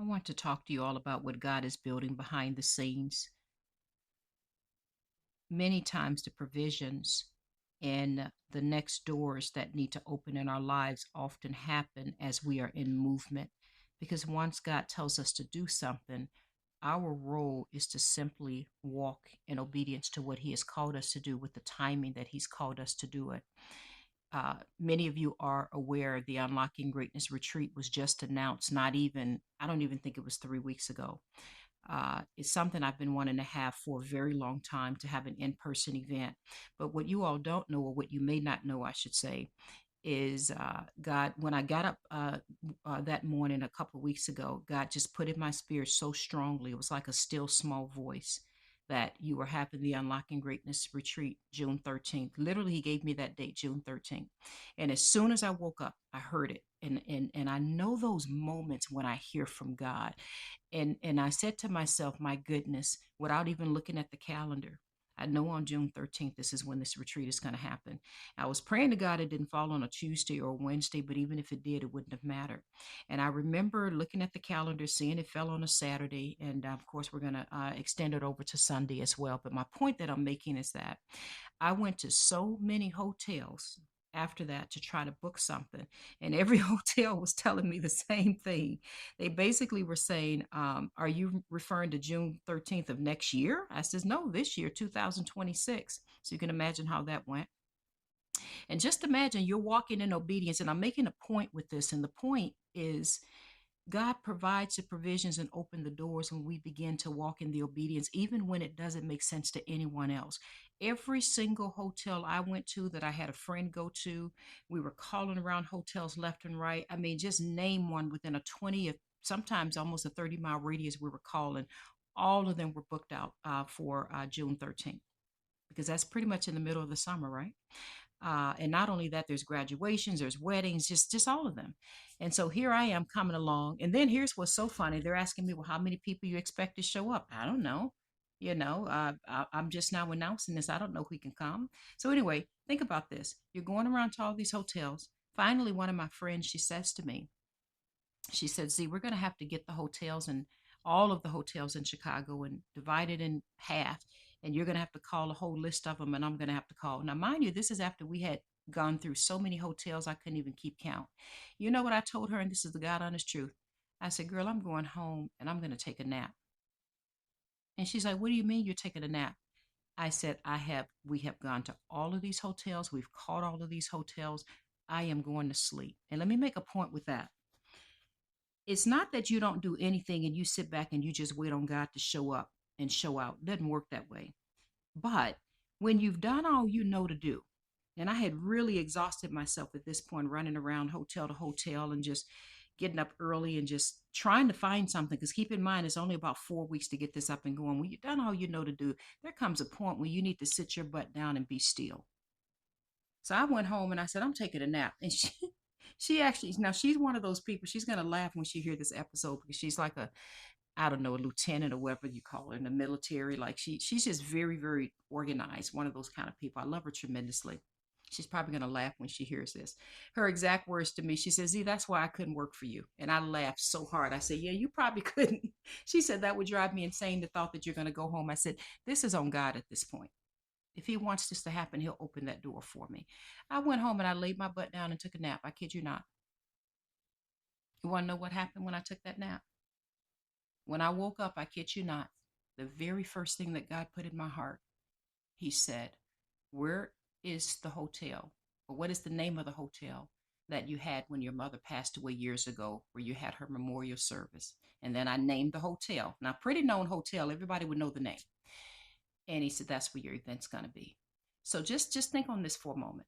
I want to talk to you all about what God is building behind the scenes. Many times, the provisions and the next doors that need to open in our lives often happen as we are in movement. Because once God tells us to do something, our role is to simply walk in obedience to what He has called us to do with the timing that He's called us to do it. Many of you are aware the Unlocking Greatness Retreat was just announced, not even, I don't even think it was 3 weeks ago. It's something I've been wanting to have for a very long time to have an in person event. But what you all don't know, or what you may not know, I should say, is God, when I got up that morning a couple of weeks ago, God just put in my spirit so strongly. It was like a still small voice that you were having the Unlocking Greatness retreat June 13th. Literally, He gave me that date, June 13th. And as soon as I woke up, I heard it. And I know those moments when I hear from God. And I said to myself, my goodness, without even looking at the calendar, I know on June 13th, this is when this retreat is going to happen. I was praying to God it didn't fall on a Tuesday or a Wednesday, but even if it did, it wouldn't have mattered. And I remember looking at the calendar, seeing it fell on a Saturday. And of course, we're going to extend it over to Sunday as well. But my point that I'm making is that I went to so many hotels after that to try to book something, and every hotel was telling me the same thing. They basically were saying, are you referring to June 13th of next year? I says, no, this year, 2026. So you can imagine how that went. And just imagine you're walking in obedience. And I'm making a point with this. And the point is, God provides the provisions and open the doors when we begin to walk in the obedience, even when it doesn't make sense to anyone else. Every single hotel I went to that I had a friend go to, we were calling around hotels left and right. I mean, just name one within a 20, sometimes almost a 30-mile radius, we were calling. All of them were booked out for June 13th, because that's pretty much in the middle of the summer, right? And not only that, there's graduations, there's weddings, just all of them. And so here I am coming along. And then here's what's so funny. They're asking me, well, how many people you expect to show up? I don't know. I'm just now announcing this. I don't know who can come. So anyway, think about this. You're going around to all these hotels. Finally, one of my friends, she says to me, she said, Z, we're going to have to get the hotels and all of the hotels in Chicago and divide it in half. And you're going to have to call a whole list of them, and I'm going to have to call. Now, mind you, this is after we had gone through so many hotels, I couldn't even keep count. You know what I told her? And this is the God honest truth. I said, girl, I'm going home and I'm going to take a nap. And she's like, what do you mean you're taking a nap? I said, we have gone to all of these hotels. We've called all of these hotels. I am going to sleep. And let me make a point with that. It's not that you don't do anything and you sit back and you just wait on God to show up and show out. It doesn't work that way. But when you've done all you know to do, and I had really exhausted myself at this point, running around hotel to hotel and just getting up early and just trying to find something. Because keep in mind, it's only about 4 weeks to get this up and going. When you've done all you know to do, there comes a point where you need to sit your butt down and be still. So I went home and I said, I'm taking a nap. And she actually, now she's one of those people, she's going to laugh when she hear this episode, because she's like a, I don't know, a lieutenant or whatever you call her in the military. Like she's just very, very organized. One of those kind of people. I love her tremendously. She's probably going to laugh when she hears this. Her exact words to me, she says, Z, that's why I couldn't work for you. And I laughed so hard. I said, yeah, you probably couldn't. She said, that would drive me insane, the thought that you're going to go home. I said, this is on God at this point. If He wants this to happen, He'll open that door for me. I went home and I laid my butt down and took a nap. I kid you not. You want to know what happened when I took that nap? When I woke up, I kid you not, the very first thing that God put in my heart, He said, where is the hotel? Or what is the name of the hotel that you had when your mother passed away years ago, where you had her memorial service? And then I named the hotel. Now, pretty known hotel, everybody would know the name. And He said, that's where your event's going to be. So just think on this for a moment.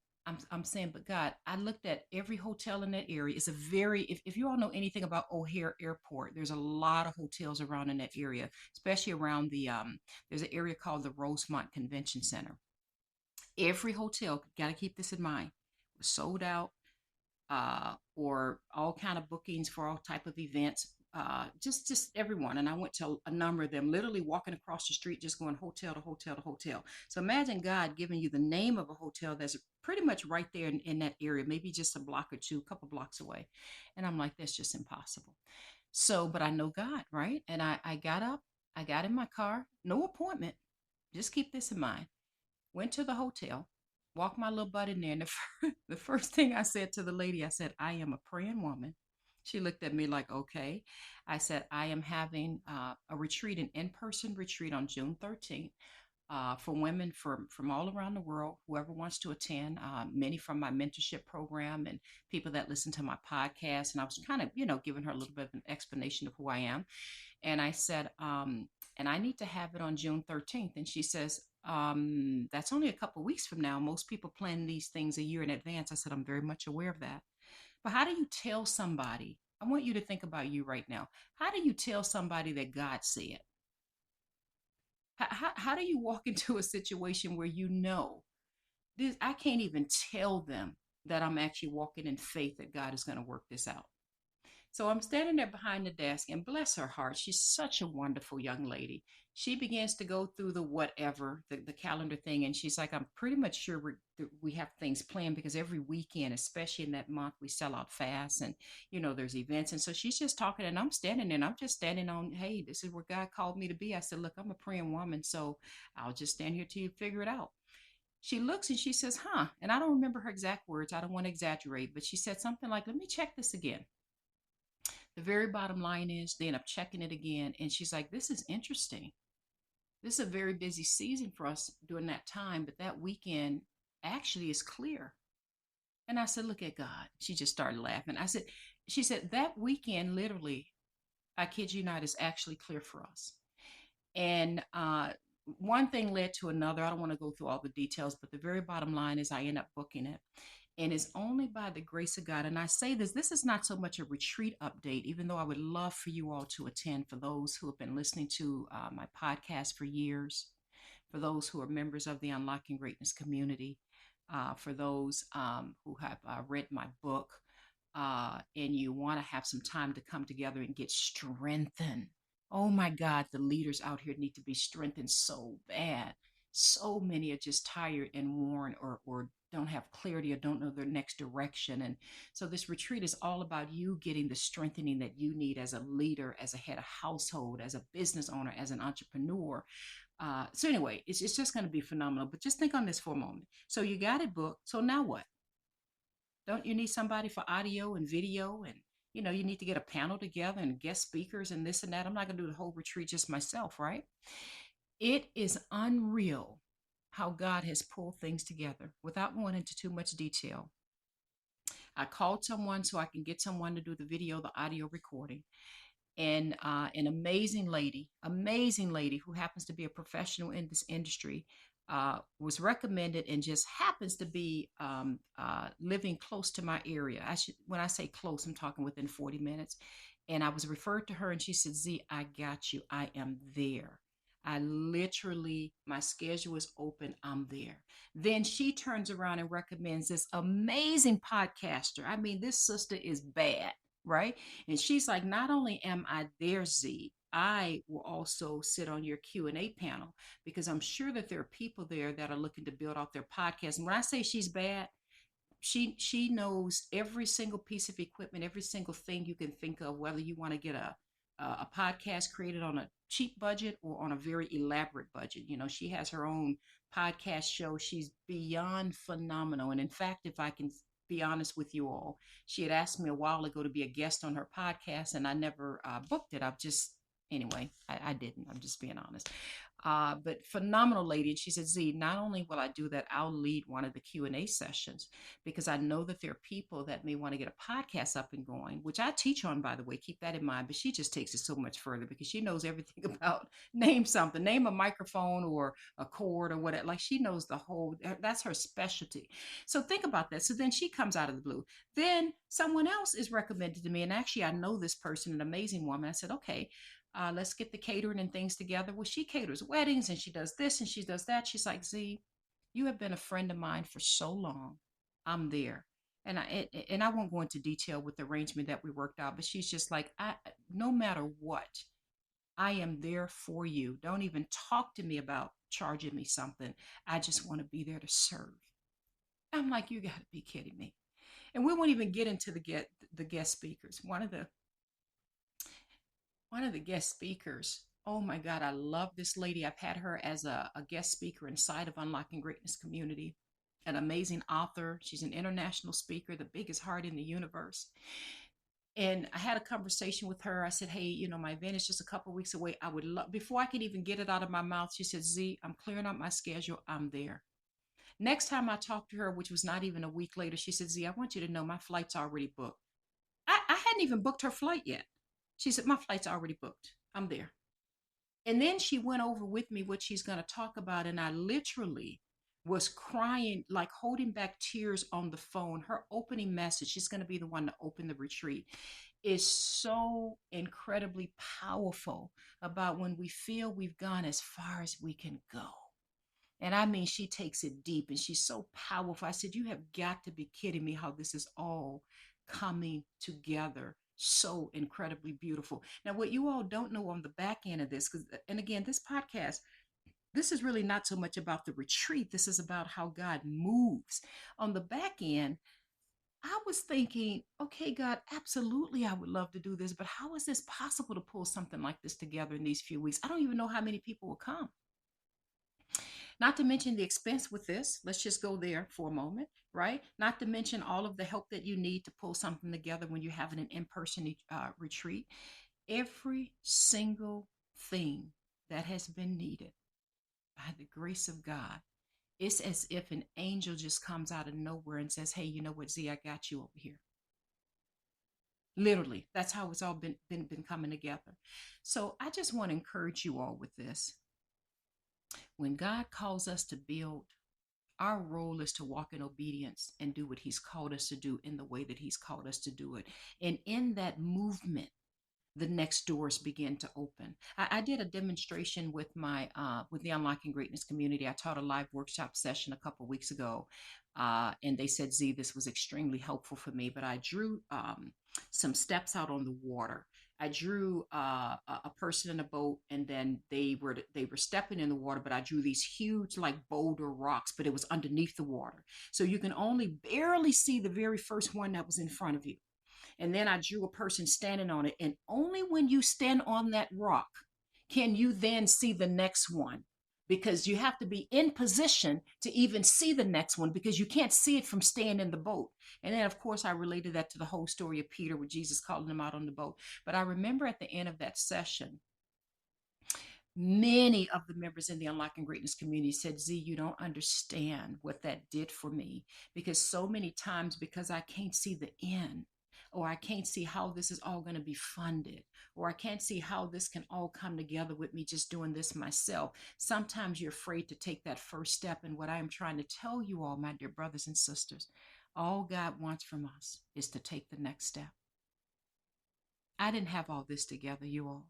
I'm saying, but God, I looked at every hotel in that area. It's a very, if you all know anything about O'Hare Airport, there's a lot of hotels around in that area, especially around there's an area called the Rosemont Convention Center. Every hotel, got to keep this in mind, was sold out, or all kind of bookings for all type of events. Just everyone. And I went to a number of them, literally walking across the street, just going hotel to hotel to hotel. So imagine God giving you the name of a hotel that's pretty much right there in that area, maybe just a block or two, a couple blocks away. And I'm like, that's just impossible. So, but I know God, right? And I got up, I got in my car, no appointment. Just keep this in mind. Went to the hotel, walked my little butt in there, and the first thing I said to the lady, I said, I am a praying woman. She looked at me like, okay. I said, I am having a retreat, an in person retreat on June 13th for women from all around the world, whoever wants to attend, many from my mentorship program and people that listen to my podcast. And I was kind of, giving her a little bit of an explanation of who I am. And I said, and I need to have it on June 13th. And she says, that's only a couple of weeks from now. Most people plan these things a year in advance. I said, I'm very much aware of that. But how do you tell somebody? I want you to think about you right now. How do you tell somebody that God said? How do you walk into a situation where you know this? I can't even tell them that I'm actually walking in faith that God is going to work this out. So I'm standing there behind the desk, and bless her heart, she's such a wonderful young lady. She begins to go through the whatever, the calendar thing, and she's like, I'm pretty much sure we have things planned because every weekend, especially in that month, we sell out fast and, there's events. And so she's just talking, and I'm standing there, and I'm just standing on, hey, this is where God called me to be. I said, look, I'm a praying woman, so I'll just stand here till you figure it out. She looks and she says, huh. And I don't remember her exact words. I don't want to exaggerate, but she said something like, let me check this again. The very bottom line is they end up checking it again. And she's like, this is interesting. This is a very busy season for us during that time, but that weekend actually is clear. And I said, look at God. She just started laughing. She said, that weekend, literally, I kid you not, is actually clear for us. And one thing led to another. I don't want to go through all the details, but the very bottom line is I end up booking it. And it's only by the grace of God. And I say this is not so much a retreat update, even though I would love for you all to attend, for those who have been listening to my podcast for years, for those who are members of the Unlocking Greatness community, for those who have read my book, and you want to have some time to come together and get strengthened. Oh my God, the leaders out here need to be strengthened so bad. So many are just tired and worn, or don't have clarity or don't know their next direction. And so this retreat is all about you getting the strengthening that you need as a leader, as a head of household, as a business owner, as an entrepreneur. So anyway, it's just going to be phenomenal. But just think on this for a moment. So you got it booked. So now what? Don't you need somebody for audio and video, and you need to get a panel together and guest speakers and this and that. I'm not going to do the whole retreat just myself, right? It is unreal how God has pulled things together without going into too much detail. I called someone so I can get someone to do the video, the audio recording, and an amazing lady who happens to be a professional in this industry, was recommended and just happens to be living close to my area. When I say close, I'm talking within 40 minutes. And I was referred to her, and she said, Z, I got you. I am there. I literally, my schedule is open. I'm there. Then she turns around and recommends this amazing podcaster. I mean, this sister is bad, right? And she's like, not only am I there, Z, I will also sit on your Q&A panel, because I'm sure that there are people there that are looking to build off their podcast. And when I say she's bad, she knows every single piece of equipment, every single thing you can think of, whether you want to get a podcast created on a cheap budget or on a very elaborate budget. She has her own podcast show. She's beyond phenomenal. And in fact, if I can be honest with you all, she had asked me a while ago to be a guest on her podcast, and I never booked it. I've just Anyway, I didn't. I'm just being honest. But phenomenal lady. And she said, Z, not only will I do that, I'll lead one of the Q&A sessions, because I know that there are people that may want to get a podcast up and going, which I teach on, by the way. Keep that in mind. But she just takes it so much further, because she knows everything about name something, name a microphone or a cord or whatever. Like, she knows the whole, that's her specialty. So think about that. So then she comes out of the blue. Then someone else is recommended to me. And actually, I know this person, an amazing woman. I said, okay, let's get the catering and things together. Well, she caters weddings and she does this and she does that. She's like, Z, you have been a friend of mine for so long. I'm there. And I won't go into detail with the arrangement that we worked out, but she's just like, no matter what, I am there for you. Don't even talk to me about charging me something. I just want to be there to serve. I'm like, you got to be kidding me. And we won't even get into the guest speakers. One of the one of the guest speakers. Oh my God, I love this lady. I've had her as a guest speaker inside of Unlocking Greatness Community. An amazing author. She's an international speaker, the biggest heart in the universe. And I had a conversation with her. I said, "Hey, my event is just a couple of weeks away. I would love," before I could even get it out of my mouth, she said, "Z, I'm clearing up my schedule. I'm there." Next time I talked to her, which was not even a week later, she said, "Z, I want you to know my flight's already booked." I hadn't even booked her flight yet. She said, "My flight's already booked. I'm there." And then she went over with me what she's going to talk about. And I literally was crying, like holding back tears on the phone. Her opening message, she's going to be the one to open the retreat, is so incredibly powerful about when we feel we've gone as far as we can go. And I mean, she takes it deep and she's so powerful. I said, "You have got to be kidding me how this is all coming together so incredibly beautiful." Now, what you all don't know on the back end of this, because, and again, this podcast, this is really not so much about the retreat. This is about how God moves. On the back end, I was thinking, okay, God, absolutely, I would love to do this, but how is this possible to pull something like this together in these few weeks? I don't even know how many people will come. Not to mention the expense with this. Let's just go there for a moment, right? Not to mention all of the help that you need to pull something together when you're having an in person retreat. Every single thing that has been needed by the grace of God, it's as if an angel just comes out of nowhere and says, "Hey, you know what, Z, I got you over here." Literally, that's how it's all been coming together. So I just want to encourage you all with this. When God calls us to build, our role is to walk in obedience and do what he's called us to do in the way that he's called us to do it. And in that movement, the next doors begin to open. I did a demonstration with my with the Unlocking Greatness community. I taught a live workshop session a couple weeks ago, and they said, "Z, this was extremely helpful for me." But I drew some steps out on the water. I drew a person in a boat, and then they were stepping in the water. But I drew these huge, like boulder rocks, but it was underneath the water, so you can only barely see the very first one that was in front of you. And then I drew a person standing on it. And only when you stand on that rock can you then see the next one, because you have to be in position to even see the next one, because you can't see it from staying in the boat. And then, of course, I related that to the whole story of Peter with Jesus calling him out on the boat. But I remember at the end of that session, many of the members in the Unlocking Greatness community said, "Z, you don't understand what that did for me." Because so many times, because I can't see the end, or I can't see how this is all going to be funded, or I can't see how this can all come together with me just doing this myself, sometimes you're afraid to take that first step. And what I am trying to tell you all, my dear brothers and sisters, all God wants from us is to take the next step. I didn't have all this together, you all.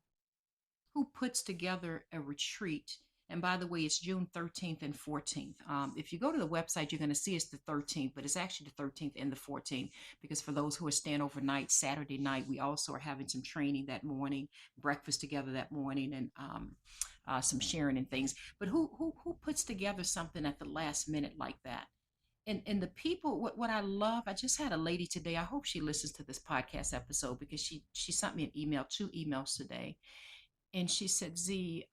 Who puts together a retreat? And by the way, it's June 13th and 14th. If you go to the website, you're going to see it's the 13th, but it's actually the 13th and the 14th, because for those who are staying overnight, Saturday night, we also are having some training that morning, breakfast together that morning, and some sharing and things. But who puts together something at the last minute like that? And the people, what I love, I just had a lady today. I hope she listens to this podcast episode, because she sent me an email, 2 emails today, and she said, "Z,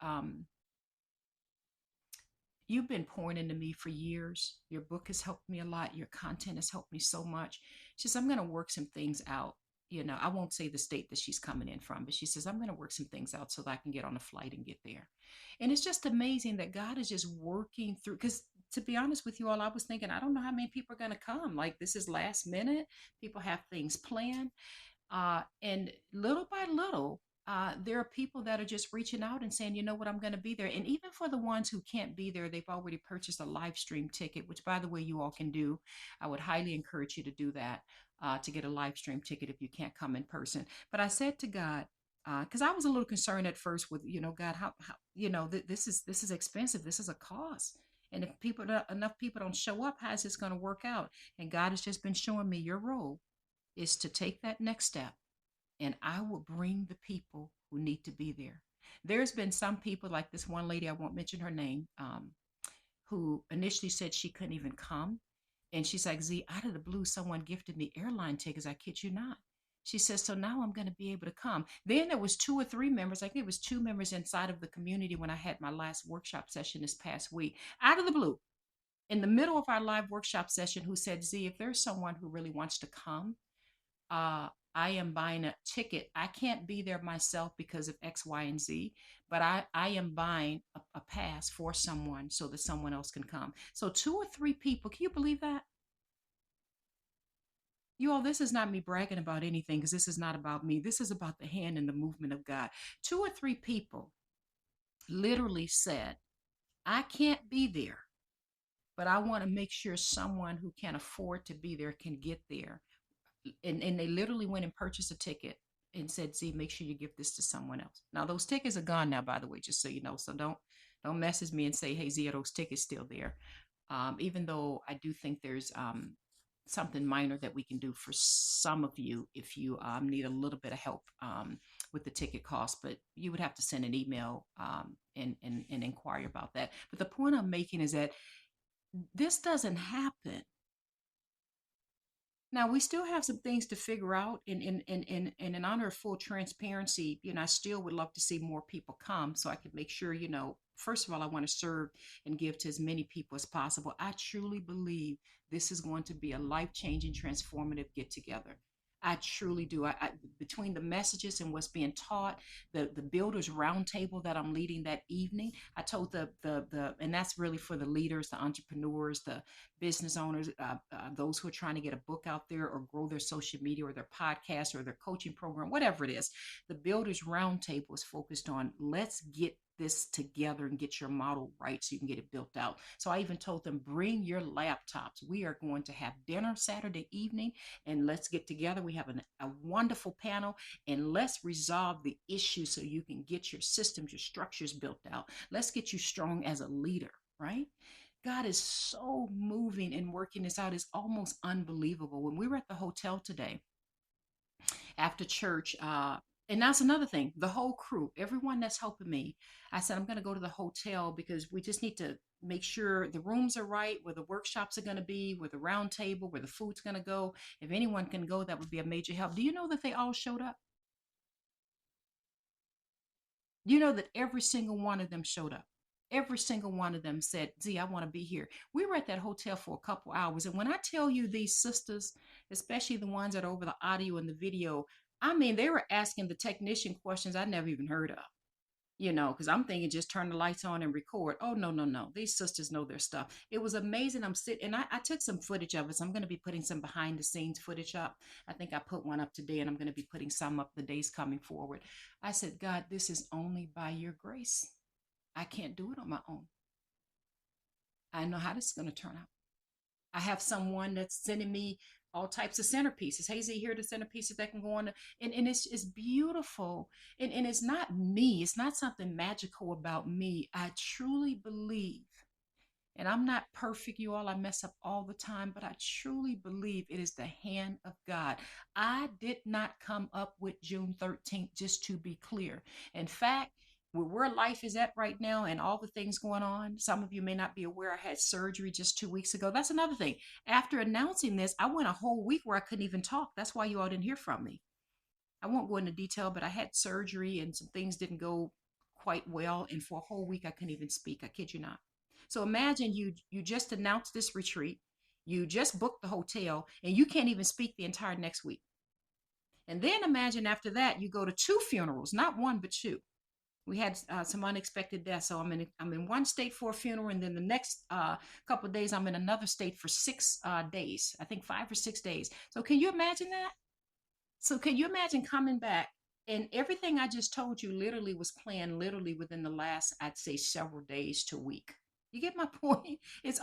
you've been pouring into me for years. Your book has helped me a lot. Your content has helped me so much." She says, "I'm going to work some things out. I won't say the state that she's coming in from, but she says, I'm going to work some things out so that I can get on a flight and get there." And it's just amazing that God is just working through, because to be honest with you all, I was thinking, I don't know how many people are going to come. Like, this is last minute. People have things planned. And little by little, there are people that are just reaching out and saying, "You know what, I'm going to be there." And even for the ones who can't be there, they've already purchased a live stream ticket, which, by the way, you all can do. I would highly encourage you to do that, to get a live stream ticket if you can't come in person. But I said to God, because I was a little concerned at first with, God, how this is expensive. This is a cost. And if enough people don't show up, how is this going to work out? And God has just been showing me, your role is to take that next step, and I will bring the people who need to be there. There's been some people, like this one lady, I won't mention her name, who initially said she couldn't even come. And she's like, "Z, out of the blue, someone gifted me airline tickets. I kid you not." She says, so now I'm going to be able to come. Then there was two or three members. I think it was two members inside of the community when I had my last workshop session this past week, out of the blue, in the middle of our live workshop session, who said, Z, if there's someone who really wants to come, I am buying a ticket. I can't be there myself because of X, Y, and Z, but I am buying a pass for someone so that someone else can come. So two or three people, can you believe that? You all, this is not me bragging about anything because this is not about me. This is about the hand and the movement of God. Two or three people literally said, I can't be there, but I want to make sure someone who can afford to be there can get there. And they literally went and purchased a ticket and said, Z, make sure you give this to someone else. Now those tickets are gone now, by the way, just so you know. So don't message me and say, hey, Z, are those tickets still there? Even though I do think there's something minor that we can do for some of you if you need a little bit of help with the ticket cost, but you would have to send an email and inquire about that. But the point I'm making is that this doesn't happen. Now we still have some things to figure out, and in honor of full transparency, I still would love to see more people come so I can make sure, first of all, I want to serve and give to as many people as possible. I truly believe this is going to be a life-changing, transformative get together. I truly do. Between the messages and what's being taught, the builders roundtable that I'm leading that evening, I told and that's really for the leaders, the entrepreneurs, the business owners, those who are trying to get a book out there or grow their social media or their podcast or their coaching program, whatever it is. The builders roundtable is focused on let's get this together and get your model right so you can get it built out. So I even told them, bring your laptops. We are going to have dinner Saturday evening and let's get together. We have a wonderful panel and let's resolve the issue so you can get your systems, your structures built out. Let's get you strong as a leader, right? God is so moving and working this out. It's almost unbelievable. When we were at the hotel today after church, and that's another thing, the whole crew, everyone that's helping me, I said, I'm going to go to the hotel because we just need to make sure the rooms are right, where the workshops are going to be, where the round table, where the food's going to go. If anyone can go, that would be a major help. Do you know that they all showed up? You know that every single one of them showed up. Every single one of them said, Z, I want to be here. We were at that hotel for a couple hours. And when I tell you these sisters, especially the ones that are over the audio and the video, I mean, they were asking the technician questions I never even heard of, because I'm thinking just turn the lights on and record. Oh, no, no, no. These sisters know their stuff. It was amazing. I'm sitting, and I took some footage of it. So I'm going to be putting some behind the scenes footage up. I think I put one up today, and I'm going to be putting some up the days coming forward. I said, God, this is only by your grace. I can't do it on my own. I know how this is going to turn out. I have someone that's sending me all types of centerpieces. Hey, Z, here are the centerpieces that can go on. And it's beautiful. And it's not me. It's not something magical about me. I truly believe, and I'm not perfect, you all. I mess up all the time, but I truly believe it is the hand of God. I did not come up with June 13th, just to be clear. In fact, where life is at right now and all the things going on, some of you may not be aware I had surgery just 2 weeks ago. That's another thing. After announcing this, I went a whole week where I couldn't even talk. That's why you all didn't hear from me. I won't go into detail, but I had surgery and some things didn't go quite well. And for a whole week, I couldn't even speak. I kid you not. So imagine you just announced this retreat, you just booked the hotel, and you can't even speak the entire next week. And then imagine after that, you go to two funerals, not one, but two. We had some unexpected deaths. So I'm in one state for a funeral, and then the next couple of days I'm in another state for 6 days. I think 5 or 6 days. So can you imagine that? So can you imagine coming back and everything I just told you literally was planned literally within the last, I'd say, several days to a week. You get my point? It's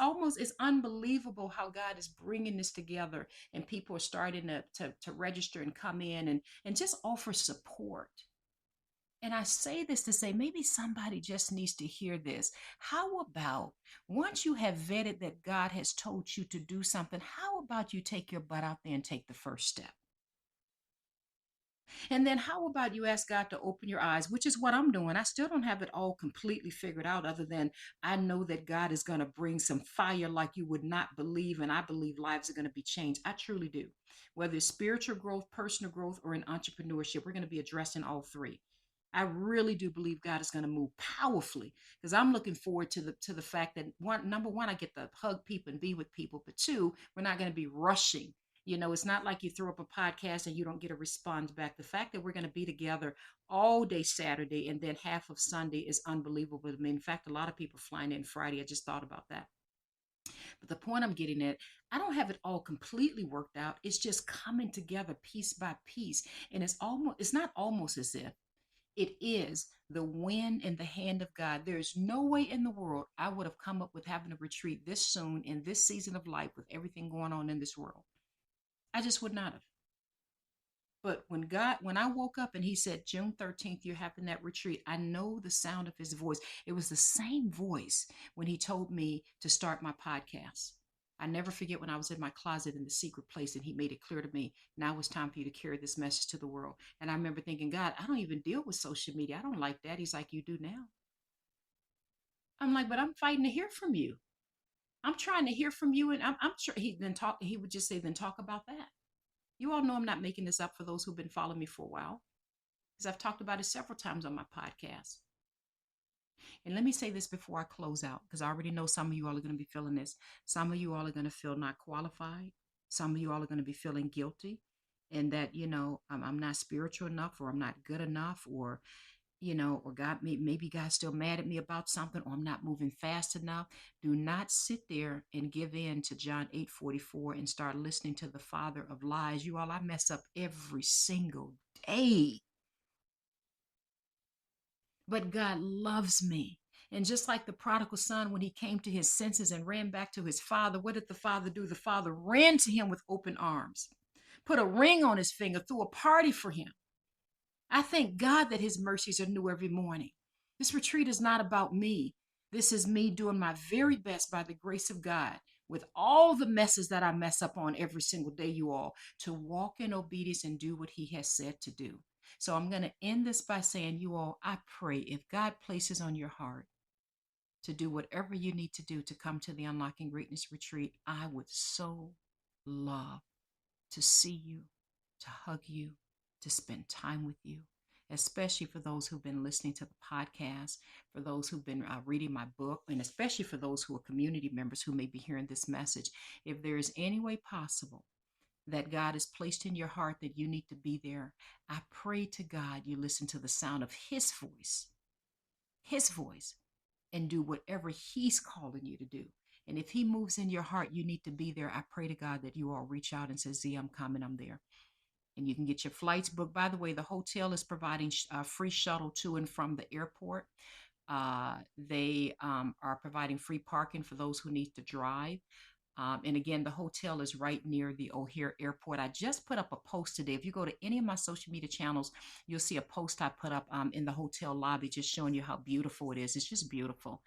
unbelievable how God is bringing this together and people are starting to register and come in and just offer support. And I say this to say maybe somebody just needs to hear this. How about once you have vetted that God has told you to do something, how about you take your butt out there and take the first step? And then how about you ask God to open your eyes, which is what I'm doing. I still don't have it all completely figured out, other than I know that God is going to bring some fire like you would not believe. And I believe lives are going to be changed. I truly do. Whether it's spiritual growth, personal growth, or in entrepreneurship, we're going to be addressing all three. I really do believe God is going to move powerfully, because I'm looking forward to the fact that one, number one, I get to hug people and be with people, but two, we're not going to be rushing. It's not like you throw up a podcast and you don't get a response back. The fact that we're going to be together all day Saturday and then half of Sunday is unbelievable to me. In fact, a lot of people flying in Friday. I just thought about that. But the point I'm getting at, I don't have it all completely worked out. It's just coming together piece by piece. And it's not almost as if it is the wind in the hand of God. There's no way in the world I would have come up with having a retreat this soon in this season of life with everything going on in this world. I just would not have. But when I woke up and he said, June 13th, you're having that retreat, I know the sound of his voice. It was the same voice when he told me to start my podcast. I never forget when I was in my closet in the secret place and he made it clear to me, now it's time for you to carry this message to the world. And I remember thinking, God, I don't even deal with social media. I don't like that. He's like, you do now. I'm like, but I'm fighting to hear from you. I'm trying to hear from you. And I'm sure he would just say, then talk about that. You all know I'm not making this up for those who've been following me for a while, because I've talked about it several times on my podcast. And let me say this before I close out, because I already know some of you all are going to be feeling this. Some of you all are going to feel not qualified. Some of you all are going to be feeling guilty, and that, I'm not spiritual enough, or I'm not good enough, or, or God, maybe God's still mad at me about something, or I'm not moving fast enough. Do not sit there and give in to John 8:44 and start listening to the father of lies. You all, I mess up every single day, but God loves me. And just like the prodigal son, when he came to his senses and ran back to his father, what did the father do? The father ran to him with open arms, put a ring on his finger, threw a party for him. I thank God that his mercies are new every morning. This retreat is not about me. This is me doing my very best by the grace of God, with all the messes that I mess up on every single day, you all, to walk in obedience and do what he has said to do. So I'm going to end this by saying, you all, I pray if God places on your heart to do whatever you need to do to come to the Unlocking Greatness retreat, I would so love to see you, to hug you, to spend time with you, especially for those who've been listening to the podcast, for those who've been reading my book, and especially for those who are community members who may be hearing this message. If there is any way possible that God has placed in your heart that you need to be there, I pray to God you listen to the sound of His voice, and do whatever He's calling you to do. And if He moves in your heart, you need to be there. I pray to God that you all reach out and say, Z, I'm coming, I'm there. And you can get your flights booked. By the way, the hotel is providing a free shuttle to and from the airport. They are providing free parking for those who need to drive. And again, the hotel is right near the O'Hare Airport. I just put up a post today. If you go to any of my social media channels, you'll see a post I put up in the hotel lobby just showing you how beautiful it is. It's just beautiful.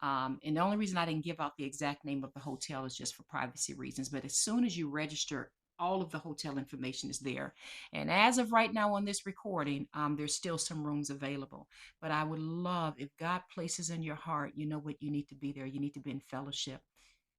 And the only reason I didn't give out the exact name of the hotel is just for privacy reasons. But as soon as you register, all of the hotel information is there. And as of right now on this recording, there's still some rooms available. But I would love, if God places in your heart, you know what, you need to be there. You need to be in fellowship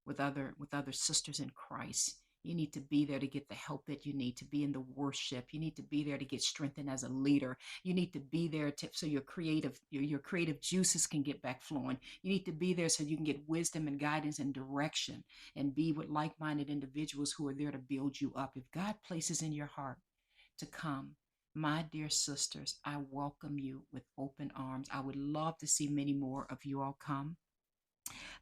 with other sisters in Christ. You need to be there to get the help that you need to be in the worship. You need to be there to get strengthened as a leader. You need to be there so your creative juices can get back flowing. You need to be there so you can get wisdom and guidance and direction, and be with like-minded individuals who are there to build you up. If God places in your heart to come, my dear sisters, I welcome you with open arms. I would love to see many more of you all come.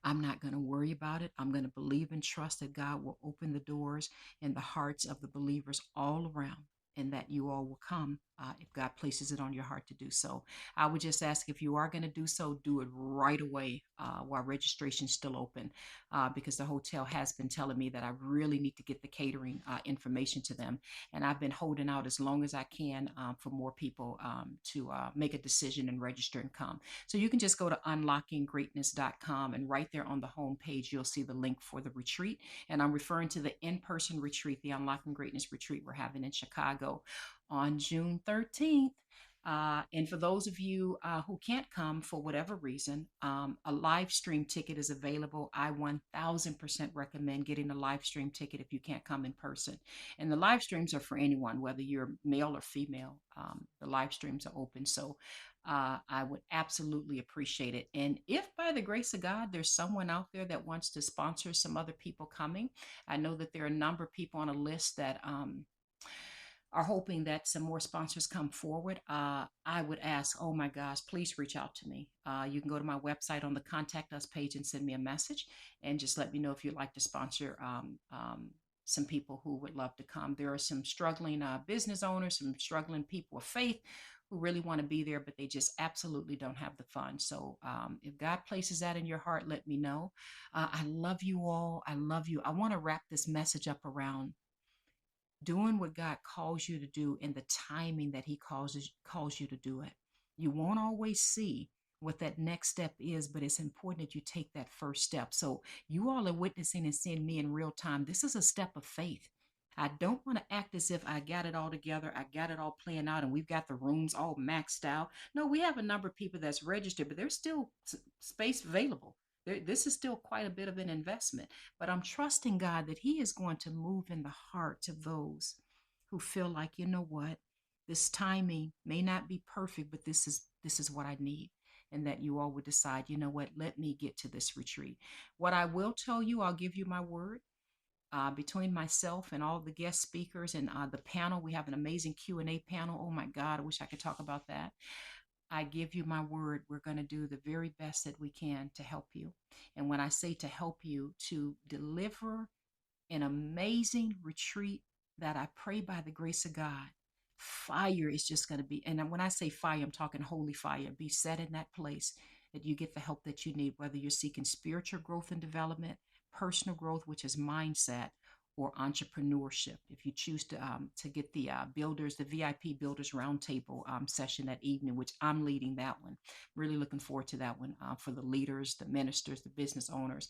I'm not going to worry about it. I'm going to believe and trust that God will open the doors in the hearts of the believers all around, and that you all will come if God places it on your heart to do so. I would just ask, if you are going to do so, do it right away while registration is still open, because the hotel has been telling me that I really need to get the catering information to them. And I've been holding out as long as I can for more people to make a decision and register and come. So you can just go to unlockinggreatness.com, and right there on the home page, you'll see the link for the retreat. And I'm referring to the in-person retreat, the Unlocking Greatness retreat we're having in Chicago on June 13th. And for those of you who can't come for whatever reason, a live stream ticket is available. I 1000% recommend getting a live stream ticket if you can't come in person. And the live streams are for anyone, whether you're male or female. The live streams are open. So I would absolutely appreciate it. And if by the grace of God, there's someone out there that wants to sponsor some other people coming, I know that there are a number of people on a list that are hoping that some more sponsors come forward. I would ask, oh my gosh, please reach out to me. You can go to my website on the contact us page and send me a message and just let me know if you'd like to sponsor some people who would love to come. There are some struggling business owners, some struggling people of faith who really want to be there, but they just absolutely don't have the funds. So if God places that in your heart, let me know. I love you all. I love you. I want to wrap this message up around doing what God calls you to do in the timing that He calls you to do it. You won't always see what that next step is, but it's important that you take that first step. So you all are witnessing and seeing me in real time. This is a step of faith. I don't want to act as if I got it all together. I got it all planned out and we've got the rooms all maxed out. No, we have a number of people that's registered, but there's still space available. This is still quite a bit of an investment, but I'm trusting God that He is going to move in the hearts of those who feel like, you know what, this timing may not be perfect, but this is what I need. And that you all would decide, you know what, let me get to this retreat. What I will tell you, I'll give you my word. Between myself and all the guest speakers and the panel, we have an amazing Q&A panel. Oh my God, I wish I could talk about that. I give you my word, we're going to do the very best that we can to help you. And when I say to help you, to deliver an amazing retreat that I pray by the grace of God, fire is just going to be, and when I say fire, I'm talking holy fire, be set in that place that you get the help that you need, whether you're seeking spiritual growth and development, personal growth, which is mindset, or entrepreneurship. If you choose to get the builders, the VIP builders roundtable session that evening, which I'm leading that one, really looking forward to that one for the leaders, the ministers, the business owners.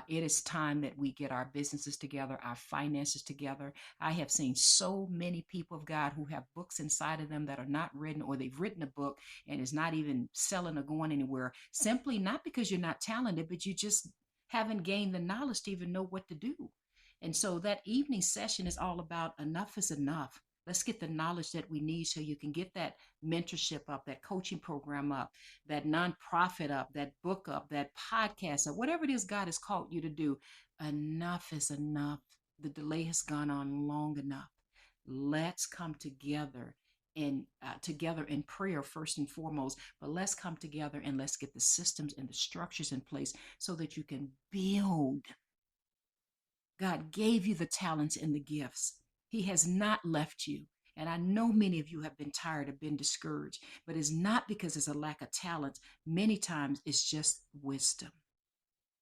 It is time that we get our businesses together, our finances together. I have seen so many people of God who have books inside of them that are not written, or they've written a book and is not even selling or going anywhere, simply not because you're not talented, but you just haven't gained the knowledge to even know what to do. And so that evening session is all about enough is enough. Let's get the knowledge that we need so you can get that mentorship up, that coaching program up, that nonprofit up, that book up, that podcast up, whatever it is God has called you to do. Enough is enough. The delay has gone on long enough. Let's come together in prayer first and foremost, but let's come together and let's get the systems and the structures in place so that you can build. God gave you the talents and the gifts. He has not left you. And I know many of you have been tired, have been discouraged, but it's not because it's a lack of talent. Many times it's just wisdom.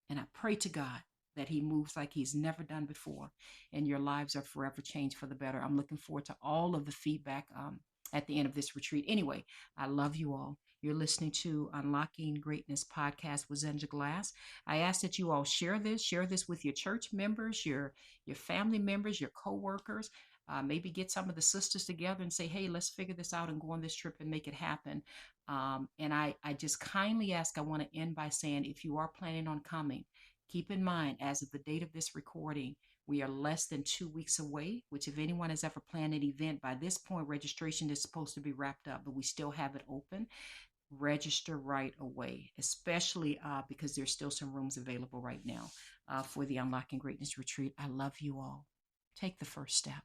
And I pray to God that He moves like He's never done before, and your lives are forever changed for the better. I'm looking forward to all of the feedback at the end of this retreat. Anyway, I love you all. You're listening to Unlocking Greatness podcast with Zenja Glass. I ask that you all share this with your church members, your family members, your co-workers. Maybe get some of the sisters together and say, hey, let's figure this out and go on this trip and make it happen. And I just kindly ask, I want to end by saying, if you are planning on coming, keep in mind, as of the date of this recording, we are less than 2 weeks away, which if anyone has ever planned an event, by this point, registration is supposed to be wrapped up, but we still have it open. Register right away, especially because there's still some rooms available right now for the Unlocking Greatness Retreat. I love you all. Take the first step.